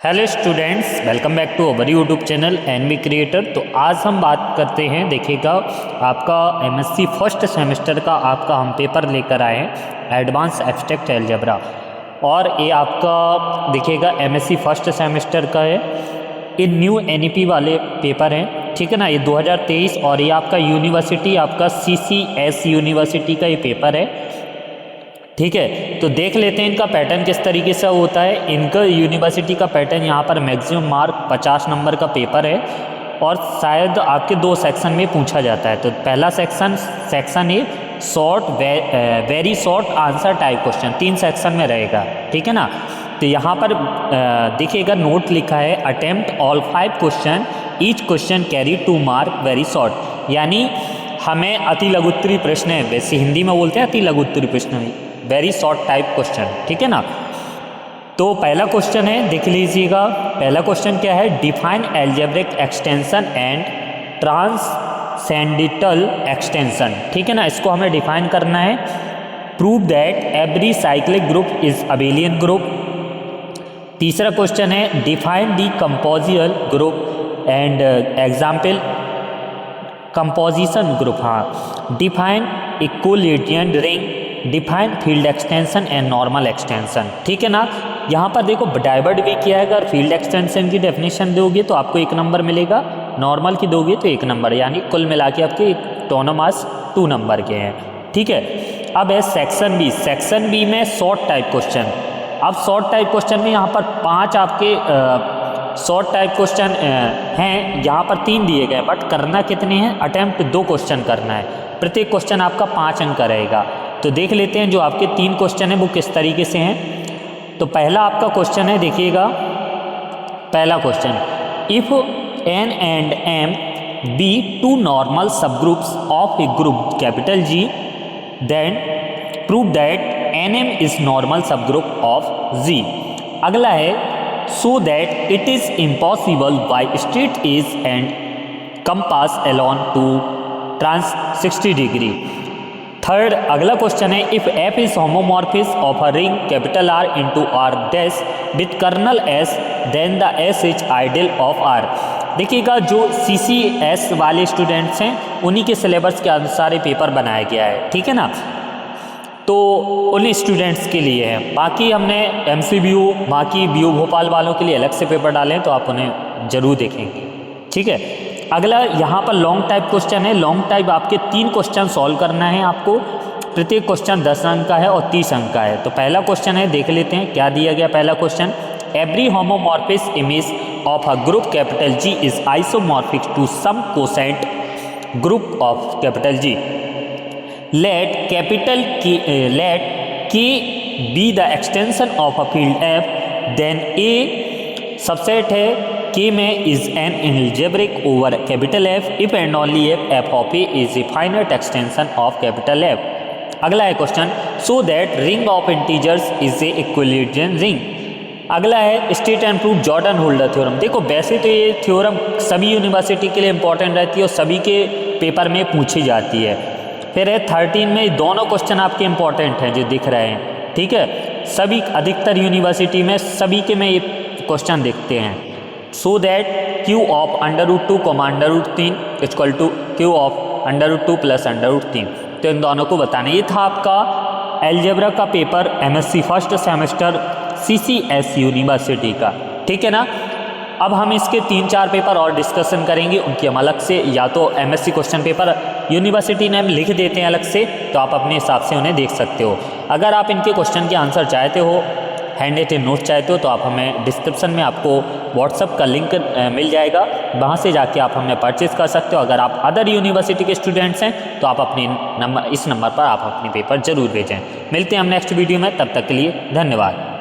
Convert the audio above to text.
Hello students, welcome back to our YouTube channel NV creator. तो आज हम बात करते हैं, देखिएगा आपका एमएससी फर्स्ट सेमेस्टर का आपका हम पेपर लेकर आए हैं एडवांस एब्स्ट्रैक्ट अलजेब्रा। और ये आपका देखिएगा एमएससी फर्स्ट सेमेस्टर का है। ये न्यू एनईपी वाले पेपर हैं, ठीक है ना। ये 2023 और ये आपका यूनिवर्सिटी आपका सीसीएस यूनिवर्सिटी का ये पेपर है, ठीक है। तो देख लेते हैं इनका पैटर्न किस तरीके से होता है। इनका यूनिवर्सिटी का पैटर्न यहाँ पर मैक्सिमम मार्क 50 नंबर का पेपर है और शायद आपके 2 सेक्शन में पूछा जाता है। तो पहला section A short very short answer type question 3 section में रहेगा, ठीक है ना। तो यहाँ पर देखिएगा नोट लिखा है attempt all 5 question, each question carry 2 mark very short. यानी हमें अति लघुत्तरी प्रश्न है, वैसे हिंदी में बोलते हैं अति लघुत्तरी प्रश्न, वेरी शॉर्ट टाइप क्वेश्चन, ठीक है ना। तो पहला क्वेश्चन है, देख लीजिएगा। पहला क्वेश्चन क्या है, define algebraic extension and transcendental extension, ठीक है ना। इसको हमें डिफाइन करना है। Prove that every cyclic group is abelian group. तीसरा क्वेश्चन है, define the compositional group and example composition group. हाँ, define equilibrium ring, define field extension and normal extension, ठीक है ना। यहाँ पर देखो डाइवर्ट भी किया है। अगर फील्ड एक्सटेंशन की डेफिनेशन दोगे तो आपको 1 नंबर मिलेगा, नॉर्मल की दोगे तो 1 नंबर, यानी कुल मिला के आपके दोनों मार्क्स 2 नंबर के हैं, ठीक है। अब है सेक्शन बी। सेक्शन बी में शॉर्ट टाइप क्वेश्चन। अब शॉर्ट टाइप क्वेश्चन में यहाँ पर 5 आपके शॉर्ट टाइप क्वेश्चन हैं। यहाँ पर 3 दिए गए, बट करना कितने हैं, अटेम्प्ट 2 क्वेश्चन करना है। प्रत्येक क्वेश्चन आपका 5 अंक का रहेगा। तो देख लेते हैं जो आपके 3 क्वेश्चन हैं वो किस तरीके से हैं। तो पहला आपका क्वेश्चन है, देखिएगा पहला question, if N and M be 2 normal subgroups of a group capital G, then prove that N M is normal subgroup of G. अगला है, so that it is impossible by straight edge and compass alone to trans 60 degree. Third अगला question है, if F is homomorphism of a ring capital R into R dash with kernel S, then the S is ideal of R. देखिएगा जो CCS वाले students हैं उन्हीं के syllabus के अनुसार ये पेपर बनाया गया है, ठीक है ना। तो उन स्टूडेंट्स के लिए है। बाकी हमने एमसीबीयू बाकी बीयू भोपाल वालों के लिए अलग से पेपर डाले हैं, तो आप उन्हें जरूर देखेंगे, ठीक है। अगला यहाँ पर लॉन्ग टाइप क्वेश्चन है। लॉन्ग टाइप आपके 3 क्वेश्चन सॉल्व करना है आपको। प्रत्येक क्वेश्चन 10 अंक का है और 30 अंक का है। तो पहला क्वेश्चन है, देख लेते हैं क्या दिया गया। पहला question, every homomorphic image of a group capital G is isomorphic to some quotient group of capital G. Let K be the extension of a field F, then A subset है K में is an algebraic over capital F if and only F of A is a finite extension of capital F. अगला है question, so that ring of integers is a equilibrium ring. अगला है, state and prove Jordan holder theorem. देखो वैसे तो ये theorem सभी university के लिए इंपॉर्टेंट रहती है और सभी के पेपर में पूछी जाती है। फिर है 13 में दोनों क्वेश्चन आपके इंपॉर्टेंट हैं जो दिख रहे हैं, ठीक है। सभी अधिकतर यूनिवर्सिटी में सभी के में ये क्वेश्चन दिखते हैं। So that Q of √2 √3 equal to Q of √2 plus √3। तो इन दोनों को बताना। ये था आपका अलजेब्रा का paper MSc first semester CCS university का, ठीक है ना। अब हम इसके 3-4 पेपर और डिस्कशन करेंगे, उनकी हम अलग से, या तो एमएससी क्वेश्चन पेपर यूनिवर्सिटी ने हम लिख देते हैं अलग से, तो आप अपने हिसाब से उन्हें देख सकते हो। अगर आप इनके क्वेश्चन के आंसर चाहते हो, हैंड रिटन नोट चाहते हो, तो आप हमें डिस्क्रिप्शन में आपको व्हाट्सअप का लिंक मिल जाएगा, वहाँ से जाके आप हमें परचेज़ कर सकते हो। अगर आप अदर यूनिवर्सिटी के स्टूडेंट्स हैं तो आप अपने इस नंबर पर आप अपने पेपर जरूर भेजें। मिलते हैं हम नेक्स्ट वीडियो में, तब तक के लिए धन्यवाद।